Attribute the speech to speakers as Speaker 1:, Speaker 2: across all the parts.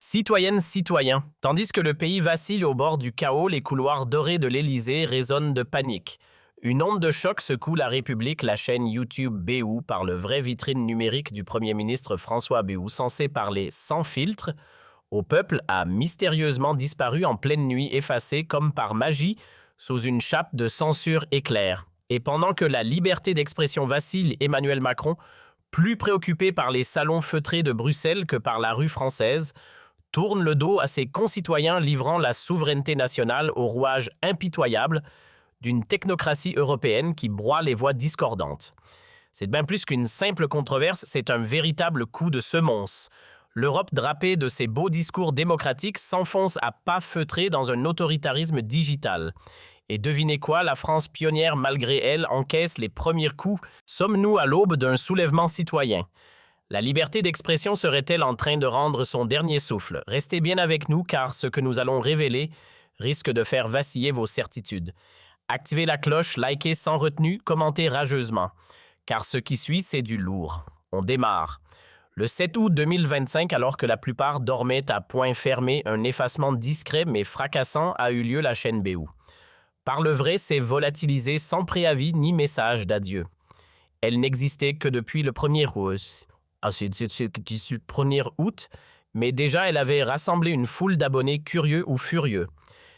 Speaker 1: Citoyennes, citoyens, tandis que le pays vacille au bord du chaos, les couloirs dorés de l'Élysée résonnent de panique. Une onde de choc secoue la République, la chaîne YouTube BU par le vrai vitrine numérique du Premier ministre François Bayrou, censé parler sans filtre au peuple, a mystérieusement disparu en pleine nuit, effacé comme par magie sous une chape de censure éclair. Et pendant que la liberté d'expression vacille, Emmanuel Macron, plus préoccupé par les salons feutrés de Bruxelles que par la rue française, tourne le dos à ses concitoyens, livrant la souveraineté nationale au rouage impitoyable d'une technocratie européenne qui broie les voix discordantes. C'est bien plus qu'une simple controverse, c'est un véritable coup de semonce. L'Europe, drapée de ses beaux discours démocratiques, s'enfonce à pas feutrés dans un autoritarisme digital. Et devinez quoi, la France pionnière malgré elle encaisse les premiers coups. Sommes-nous à l'aube d'un soulèvement citoyen? La liberté d'expression serait-elle en train de rendre son dernier souffle? Restez bien avec nous car ce que nous allons révéler risque de faire vaciller vos certitudes. Activez la cloche, likez sans retenue, commentez rageusement. Car ce qui suit, c'est du lourd. On démarre. Le 7 août 2025, alors que la plupart dormaient à point fermé, un effacement discret mais fracassant a eu lieu la chaîne BU. Par le vrai, s'est volatilisée sans préavis ni message d'adieu. Elle n'existait que depuis le 1er août. Le 1er août, mais déjà elle avait rassemblé une foule d'abonnés curieux ou furieux.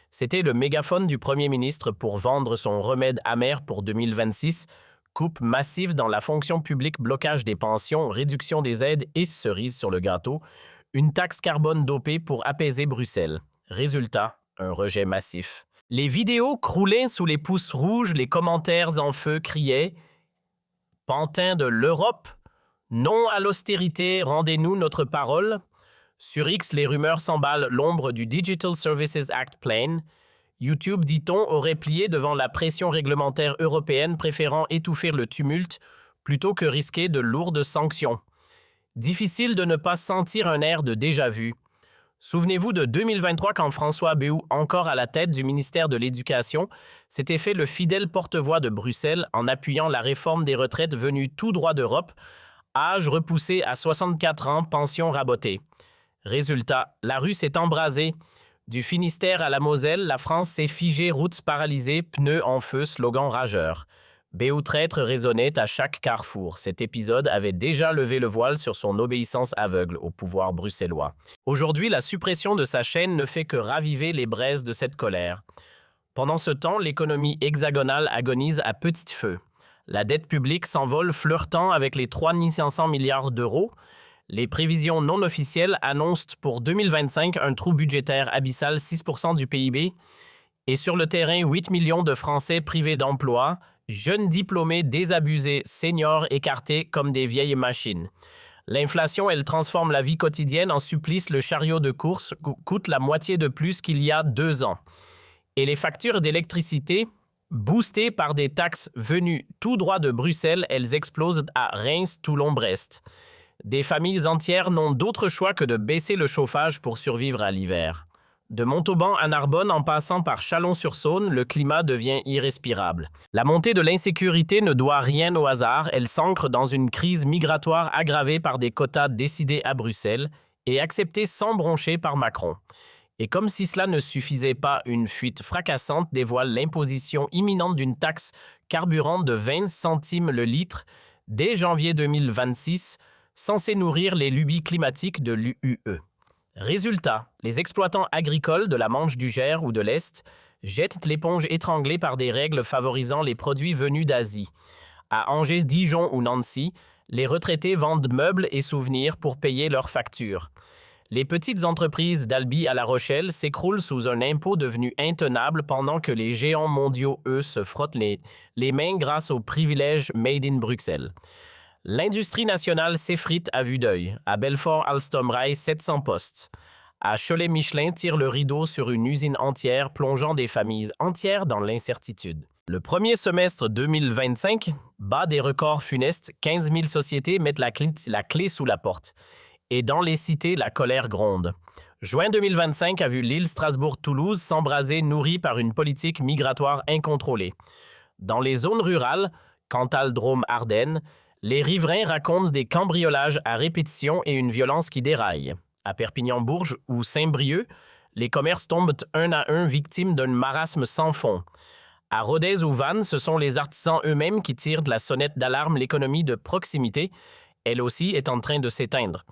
Speaker 1: C'était le mégaphone du Premier ministre pour vendre son remède amer pour 2026, coupe massive dans la fonction publique, blocage des pensions, réduction des aides et cerise sur le gâteau, une taxe carbone dopée pour apaiser Bruxelles. Résultat, un rejet massif. Les vidéos croulaient sous les pouces rouges, les commentaires en feu criaient « Pantin de l'Europe !» Non à l'austérité, rendez-nous notre parole. Sur X, les rumeurs s'emballent l'ombre du Digital Services Act Plan. YouTube, dit-on, aurait plié devant la pression réglementaire européenne, préférant étouffer le tumulte plutôt que risquer de lourdes sanctions. Difficile de ne pas sentir un air de déjà-vu. Souvenez-vous de 2023 quand François Bayrou, encore à la tête du ministère de l'Éducation, s'était fait le fidèle porte-voix de Bruxelles en appuyant la réforme des retraites venue tout droit d'Europe, âge repoussé à 64 ans, pension rabotée. Résultat, la rue s'est embrasée. Du Finistère à la Moselle, la France s'est figée, routes paralysées, pneus en feu, slogan rageur. Bayrou traître résonnait à chaque carrefour. Cet épisode avait déjà levé le voile sur son obéissance aveugle au pouvoir bruxellois. Aujourd'hui, la suppression de sa chaîne ne fait que raviver les braises de cette colère. Pendant ce temps, l'économie hexagonale agonise à petit feu. La dette publique s'envole, flirtant avec les 3 500 milliards d'euros. Les prévisions non officielles annoncent pour 2025 un trou budgétaire abyssal 6% du PIB. Et sur le terrain, 8 millions de Français privés d'emploi, jeunes diplômés désabusés, seniors écartés comme des vieilles machines. L'inflation, elle transforme la vie quotidienne en supplice. Le chariot de course coûte la moitié de plus qu'il y a 2 ans. Et les factures d'électricité, boostées par des taxes venues tout droit de Bruxelles, elles explosent à Reims, Toulon, Brest. Des familles entières n'ont d'autre choix que de baisser le chauffage pour survivre à l'hiver. De Montauban à Narbonne, en passant par Chalon-sur-Saône, le climat devient irrespirable. La montée de l'insécurité ne doit rien au hasard, elle s'ancre dans une crise migratoire aggravée par des quotas décidés à Bruxelles et acceptés sans broncher par Macron. Et comme si cela ne suffisait pas, une fuite fracassante dévoile l'imposition imminente d'une taxe carburant de 20 centimes le litre dès janvier 2026, censée nourrir les lubies climatiques de l'UE. Résultat, les exploitants agricoles de la Manche du Gers ou de l'Est jettent l'éponge étranglée par des règles favorisant les produits venus d'Asie. À Angers, Dijon ou Nancy, les retraités vendent meubles et souvenirs pour payer leurs factures. Les petites entreprises d'Albi à La Rochelle s'écroulent sous un impôt devenu intenable pendant que les géants mondiaux, eux, se frottent les mains grâce aux privilèges made in Bruxelles. L'industrie nationale s'effrite à vue d'œil. À Belfort, Alstom raille 700 postes. À Cholet-Michelin tire le rideau sur une usine entière, plongeant des familles entières dans l'incertitude. Le premier semestre 2025 bat des records funestes. 15 000 sociétés mettent la clé sous la porte. Et dans les cités, la colère gronde. Juin 2025 a vu l'île Strasbourg-Toulouse s'embraser, nourrie par une politique migratoire incontrôlée. Dans les zones rurales, Cantal-Drôme-Ardennes, les riverains racontent des cambriolages à répétition et une violence qui déraille. À Perpignan-Bourges ou Saint-Brieuc, les commerces tombent un à un victimes d'un marasme sans fond. À Rodez ou Vannes, ce sont les artisans eux-mêmes qui tirent de la sonnette d'alarme. L'économie de proximité, elle aussi, est en train de s'éteindre.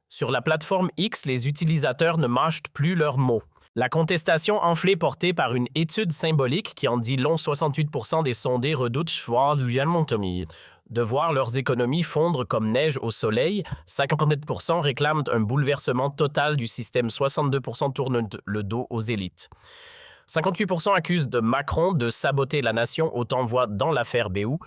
Speaker 1: Sur la plateforme X, les utilisateurs ne mâchent plus leurs mots. La contestation enflée portée par une étude symbolique qui en dit long, 68% des sondés redoutent de voir leurs économies fondre comme neige au soleil, 57% réclament un bouleversement total du système, 62% tournent le dos aux élites. 58% accusent de Macron de saboter la nation, autant voit dans l'affaire BU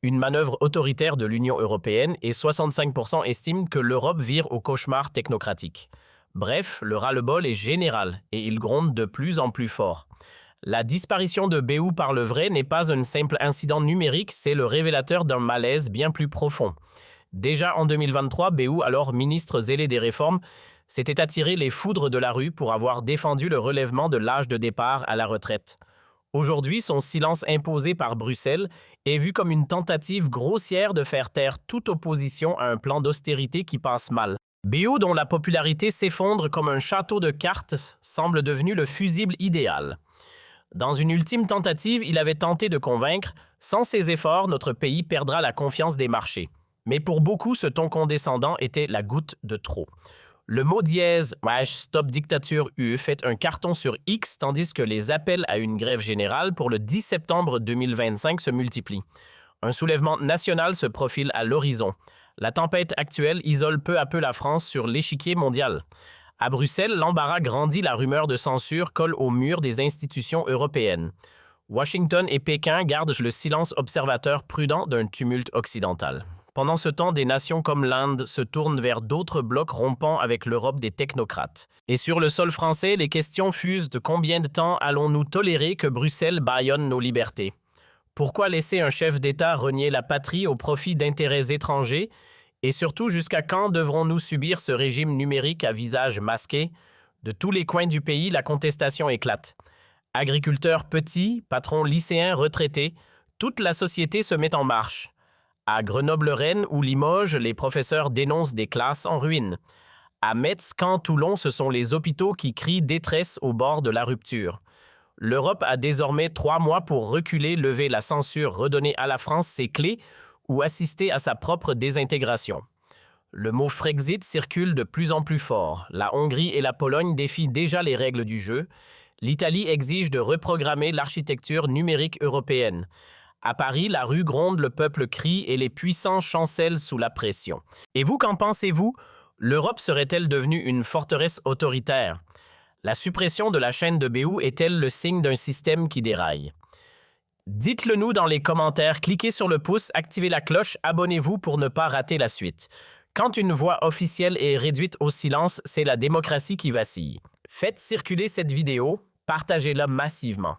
Speaker 1: une manœuvre autoritaire de l'Union européenne, et 65% estiment que l'Europe vire au cauchemar technocratique. Bref, le ras-le-bol est général et il gronde de plus en plus fort. La disparition de BU par le vrai n'est pas un simple incident numérique, c'est le révélateur d'un malaise bien plus profond. Déjà en 2023, BU, alors ministre zélé des réformes, s'était attiré les foudres de la rue pour avoir défendu le relèvement de l'âge de départ à la retraite. Aujourd'hui, son silence imposé par Bruxelles est vu comme une tentative grossière de faire taire toute opposition à un plan d'austérité qui passe mal. BU, dont la popularité s'effondre comme un château de cartes, semble devenu le fusible idéal. Dans une ultime tentative, il avait tenté de convaincre « Sans ces efforts, notre pays perdra la confiance des marchés ». Mais pour beaucoup, ce ton condescendant était la goutte de trop. Le mot dièse « Stop dictature UE » fait un carton sur X, tandis que les appels à une grève générale pour le 10 septembre 2025 se multiplient. Un soulèvement national se profile à l'horizon. La tempête actuelle isole peu à peu la France sur l'échiquier mondial. À Bruxelles, l'embarras grandit, la rumeur de censure colle au mur des institutions européennes. Washington et Pékin gardent le silence observateur prudent d'un tumulte occidental. Pendant ce temps, des nations comme l'Inde se tournent vers d'autres blocs rompant avec l'Europe des technocrates. Et sur le sol français, les questions fusent de combien de temps allons-nous tolérer que Bruxelles bâillonne nos libertés? Pourquoi laisser un chef d'État renier la patrie au profit d'intérêts étrangers? Et surtout, jusqu'à quand devrons-nous subir ce régime numérique à visage masqué? De tous les coins du pays, la contestation éclate. Agriculteurs petits, patrons lycéens retraités, toute la société se met en marche. À Grenoble-Rennes ou Limoges, les professeurs dénoncent des classes en ruine. À Metz, Caen, Toulon, ce sont les hôpitaux qui crient détresse au bord de la rupture. L'Europe a désormais 3 mois pour reculer, lever la censure, redonner à la France ses clés ou assister à sa propre désintégration. Le mot Frexit circule de plus en plus fort. La Hongrie et la Pologne défient déjà les règles du jeu. L'Italie exige de reprogrammer l'architecture numérique européenne. À Paris, la rue gronde, le peuple crie et les puissants chancellent sous la pression. Et vous, qu'en pensez-vous? L'Europe serait-elle devenue une forteresse autoritaire? La suppression de la chaîne de BU est-elle le signe d'un système qui déraille? Dites-le nous dans les commentaires, cliquez sur le pouce, activez la cloche, abonnez-vous pour ne pas rater la suite. Quand une voix officielle est réduite au silence, c'est la démocratie qui vacille. Faites circuler cette vidéo, partagez-la massivement.